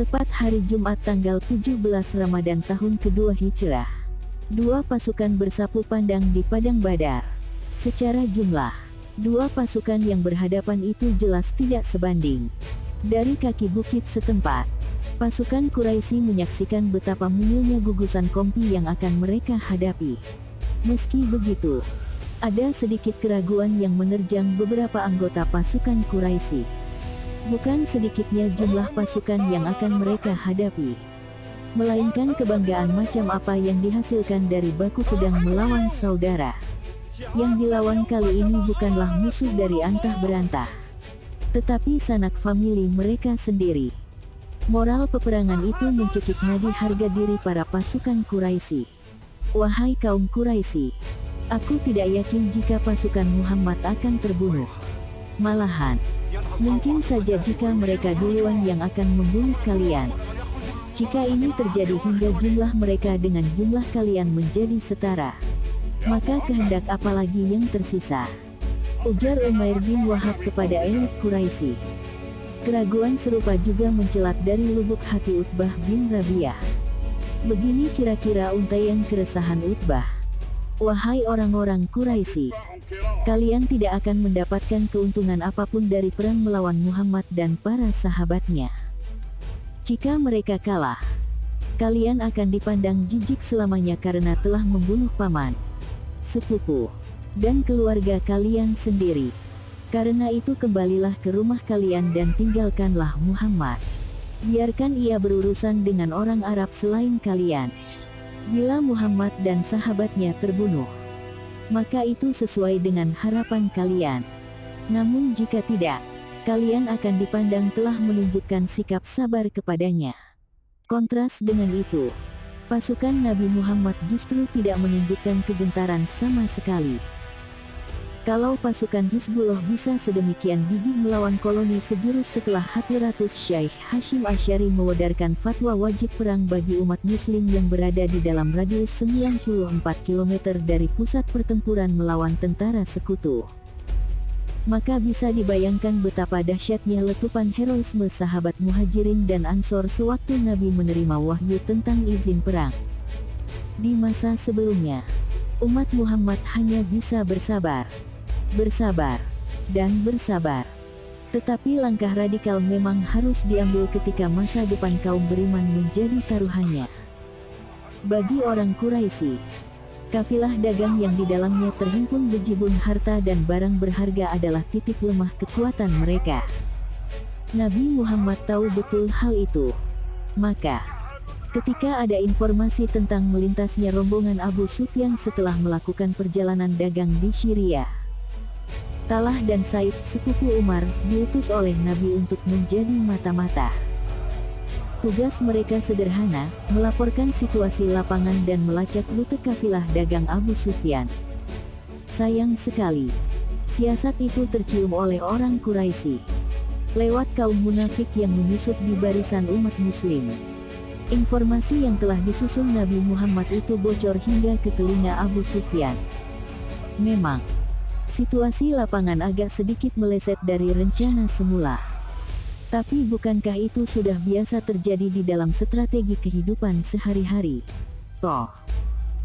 Tepat hari Jumat tanggal 17 Ramadan tahun kedua Hijrah, dua pasukan bersapu pandang di Padang Badar. Secara jumlah, dua pasukan yang berhadapan itu jelas tidak sebanding. Dari kaki bukit setempat, pasukan Quraisy menyaksikan betapa mungilnya gugusan kompi yang akan mereka hadapi. Meski begitu, ada sedikit keraguan yang menerjang beberapa anggota pasukan Quraisy. Bukan sedikitnya jumlah pasukan yang akan mereka hadapi, melainkan kebanggaan macam apa yang dihasilkan dari baku pedang melawan saudara. Yang dilawan kali ini bukanlah musuh dari antah berantah, tetapi sanak famili mereka sendiri. Moral peperangan itu mencekik nadi harga diri para pasukan Quraisy. Wahai kaum Quraisy, aku tidak yakin jika pasukan Muhammad akan terbunuh. Malahan, mungkin saja jika mereka duluan yang akan membunuh kalian. Jika ini terjadi hingga jumlah mereka dengan jumlah kalian menjadi setara, maka kehendak apalagi yang tersisa? Ujar Umair bin Wahab kepada elit Quraisy. Keraguan serupa juga mencelat dari lubuk hati Utbah bin Rabi'ah. Begini kira-kira untaian keresahan Utbah. Wahai orang-orang Quraisy, kalian tidak akan mendapatkan keuntungan apapun dari perang melawan Muhammad dan para sahabatnya. Jika mereka kalah, kalian akan dipandang jijik selamanya karena telah membunuh paman, sepupu, dan keluarga kalian sendiri. Karena itu kembalilah ke rumah kalian dan tinggalkanlah Muhammad. Biarkan ia berurusan dengan orang Arab selain kalian. Bila Muhammad dan sahabatnya terbunuh, maka itu sesuai dengan harapan kalian. Namun jika tidak, kalian akan dipandang telah menunjukkan sikap sabar kepadanya. Kontras dengan itu, pasukan Nabi Muhammad justru tidak menunjukkan kegentaran sama sekali. Kalau pasukan Hizbullah bisa sedemikian gigih melawan koloni sejurus setelah Hadratus Syekh Hashim Asy'ari mewedarkan fatwa wajib perang bagi umat muslim yang berada di dalam radius 94 km dari pusat pertempuran melawan tentara sekutu, maka bisa dibayangkan betapa dahsyatnya letupan heroisme sahabat Muhajirin dan Ansor sewaktu Nabi menerima wahyu tentang izin perang. Di masa sebelumnya, umat Muhammad hanya bisa bersabar, dan bersabar. Tetapi langkah radikal memang harus diambil ketika masa depan kaum beriman menjadi taruhannya. Bagi orang Quraisy, kafilah dagang yang di dalamnya terhimpun bejibun harta dan barang berharga adalah titik lemah kekuatan mereka. Nabi Muhammad tahu betul hal itu. Maka, ketika ada informasi tentang melintasnya rombongan Abu Sufyan setelah melakukan perjalanan dagang di Syria, Talah dan Said, sepupu Umar, diutus oleh Nabi untuk menjadi mata-mata. Tugas mereka sederhana, melaporkan situasi lapangan dan melacak rute kafilah dagang Abu Sufyan. Sayang sekali, siasat itu tercium oleh orang Quraisy lewat kaum munafik yang menyusup di barisan umat muslim. Informasi yang telah disusun Nabi Muhammad itu bocor hingga ke telinga Abu Sufyan. Memang, situasi lapangan agak sedikit meleset dari rencana semula. Tapi bukankah itu sudah biasa terjadi di dalam strategi kehidupan sehari-hari? Toh,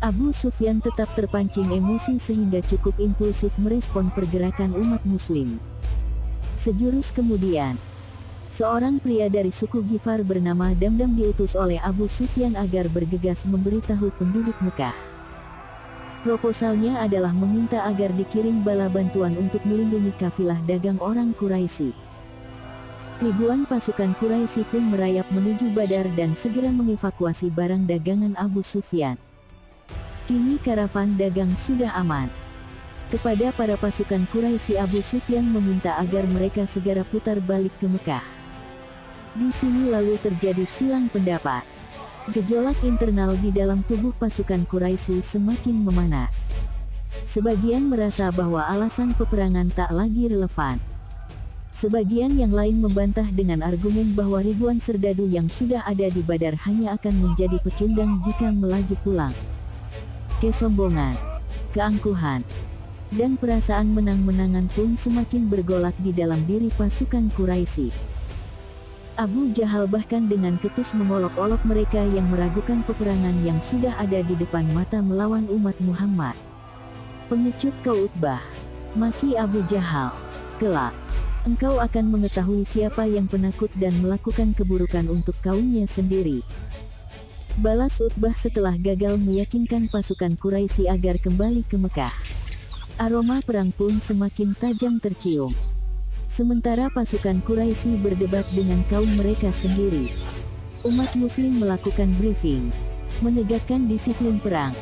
Abu Sufyan tetap terpancing emosi sehingga cukup impulsif merespon pergerakan umat muslim. Sejurus kemudian, seorang pria dari suku Ghifar bernama Damdam diutus oleh Abu Sufyan agar bergegas memberitahu penduduk Mekah. Proposalnya adalah meminta agar dikirim bala bantuan untuk melindungi kafilah dagang orang Quraisy. Ribuan pasukan Quraisy pun merayap menuju Badar dan segera mengevakuasi barang dagangan Abu Sufyan. Kini karavan dagang sudah aman. Kepada para pasukan Quraisy, Abu Sufyan meminta agar mereka segera putar balik ke Mekah. Di sini lalu terjadi silang pendapat. Gejolak internal di dalam tubuh pasukan Quraisy semakin memanas. Sebagian merasa bahwa alasan peperangan tak lagi relevan. Sebagian yang lain membantah dengan argumen bahwa ribuan serdadu yang sudah ada di Badar hanya akan menjadi pecundang jika melaju pulang. Kesombongan, keangkuhan, dan perasaan menang-menangan pun semakin bergolak di dalam diri pasukan Quraisy. Abu Jahal bahkan dengan ketus mengolok-olok mereka yang meragukan peperangan yang sudah ada di depan mata melawan umat Muhammad. "Pengecut kau Utbah," maki Abu Jahal. "Kelak, engkau akan mengetahui siapa yang penakut dan melakukan keburukan untuk kaumnya sendiri." Balas Utbah setelah gagal meyakinkan pasukan Quraisy agar kembali ke Mekah. Aroma perang pun semakin tajam tercium. Sementara pasukan Quraisy berdebat dengan kaum mereka sendiri, umat muslim melakukan briefing, menegakkan disiplin perang,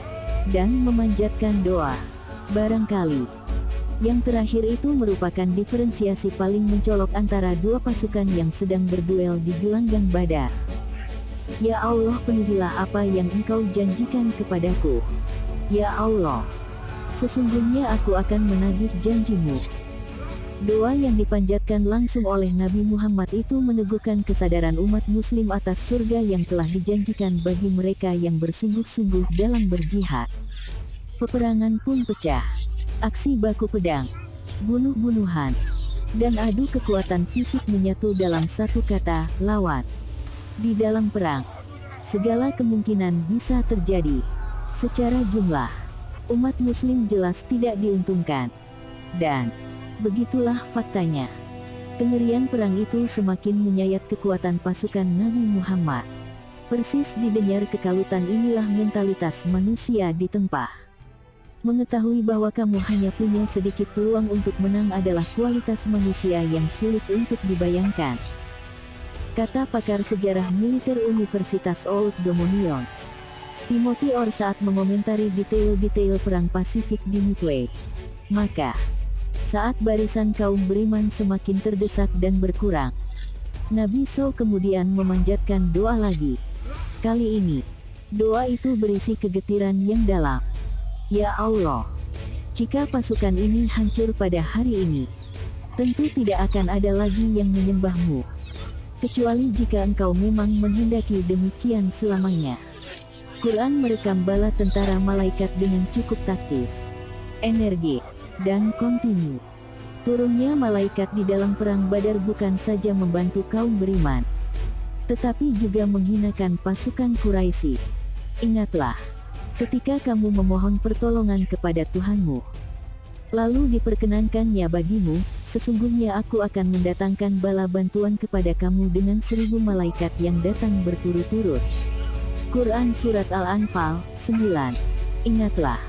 dan memanjatkan doa. Barangkali yang terakhir itu merupakan diferensiasi paling mencolok antara dua pasukan yang sedang berduel di gelanggang Badar. "Ya Allah, penuhilah apa yang Engkau janjikan kepadaku. Ya Allah, sesungguhnya aku akan menagih janjimu." Doa yang dipanjatkan langsung oleh Nabi Muhammad itu meneguhkan kesadaran umat muslim atas surga yang telah dijanjikan bagi mereka yang bersungguh-sungguh dalam berjihad. Peperangan pun pecah. Aksi baku pedang, bunuh-bunuhan, dan adu kekuatan fisik menyatu dalam satu kata, lawan. Di dalam perang, segala kemungkinan bisa terjadi. Secara jumlah, umat muslim jelas tidak diuntungkan. Dan begitulah faktanya. Kengerian perang itu semakin menyayat kekuatan pasukan Nabi Muhammad. Persis didengar kekalutan inilah mentalitas manusia ditempa. Mengetahui bahwa kamu hanya punya sedikit peluang untuk menang adalah kualitas manusia yang sulit untuk dibayangkan. Kata pakar sejarah militer Universitas Old Dominion, Timothy Orr saat mengomentari detail-detail perang Pasifik di Midway. Maka, saat barisan kaum beriman semakin terdesak dan berkurang, Nabi SAW kemudian memanjatkan doa lagi. Kali ini, doa itu berisi kegetiran yang dalam. "Ya Allah, jika pasukan ini hancur pada hari ini, tentu tidak akan ada lagi yang menyembah-Mu, kecuali jika Engkau memang menghendaki demikian selamanya." Quran merekam bala tentara malaikat dengan cukup taktis, energi, dan kontinu. Turunnya malaikat di dalam perang Badar bukan saja membantu kaum beriman, tetapi juga menghinakan pasukan Quraisy. Ingatlah, ketika kamu memohon pertolongan kepada Tuhanmu, lalu diperkenankannya bagimu, sesungguhnya aku akan mendatangkan bala bantuan kepada kamu dengan 1000 malaikat yang datang berturut-turut. Quran Surat Al-Anfal 9. Ingatlah,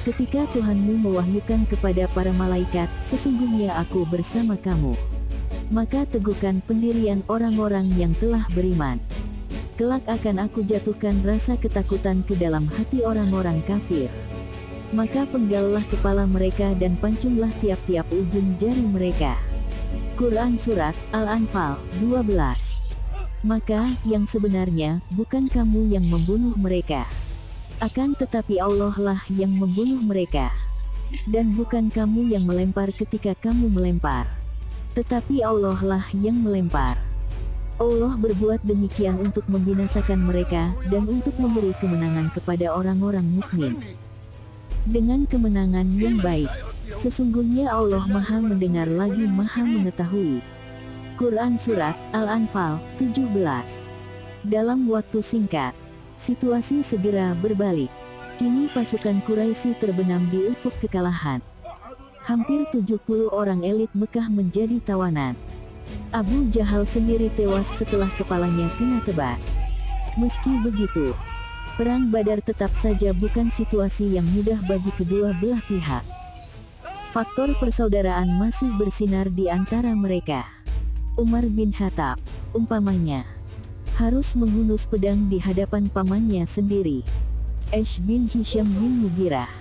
ketika Tuhanmu mewahyukan kepada para malaikat, sesungguhnya aku bersama kamu. Maka teguhkan pendirian orang-orang yang telah beriman. Kelak akan aku jatuhkan rasa ketakutan ke dalam hati orang-orang kafir. Maka penggallah kepala mereka dan pancunglah tiap-tiap ujung jari mereka. Quran Surat Al-Anfal 12. Maka, yang sebenarnya, bukan kamu yang membunuh mereka. Akan tetapi Allah lah yang membunuh mereka. Dan bukan kamu yang melempar ketika kamu melempar, tetapi Allah lah yang melempar. Allah berbuat demikian untuk membinasakan mereka, dan untuk memberi kemenangan kepada orang-orang mukmin. Dengan kemenangan yang baik, sesungguhnya Allah Maha mendengar lagi Maha mengetahui. Quran Surat Al-Anfal 17. Dalam waktu singkat, situasi segera berbalik. Kini pasukan Quraisy terbenam di ufuk kekalahan. Hampir 70 orang elit Mekah menjadi tawanan. Abu Jahal sendiri tewas setelah kepalanya kena tebas. Meski begitu, perang Badar tetap saja bukan situasi yang mudah bagi kedua belah pihak. Faktor persaudaraan masih bersinar di antara mereka. Umar bin Khattab, umpamanya, harus menghunus pedang di hadapan pamannya sendiri, Aish bin Hisham bin Mughirah.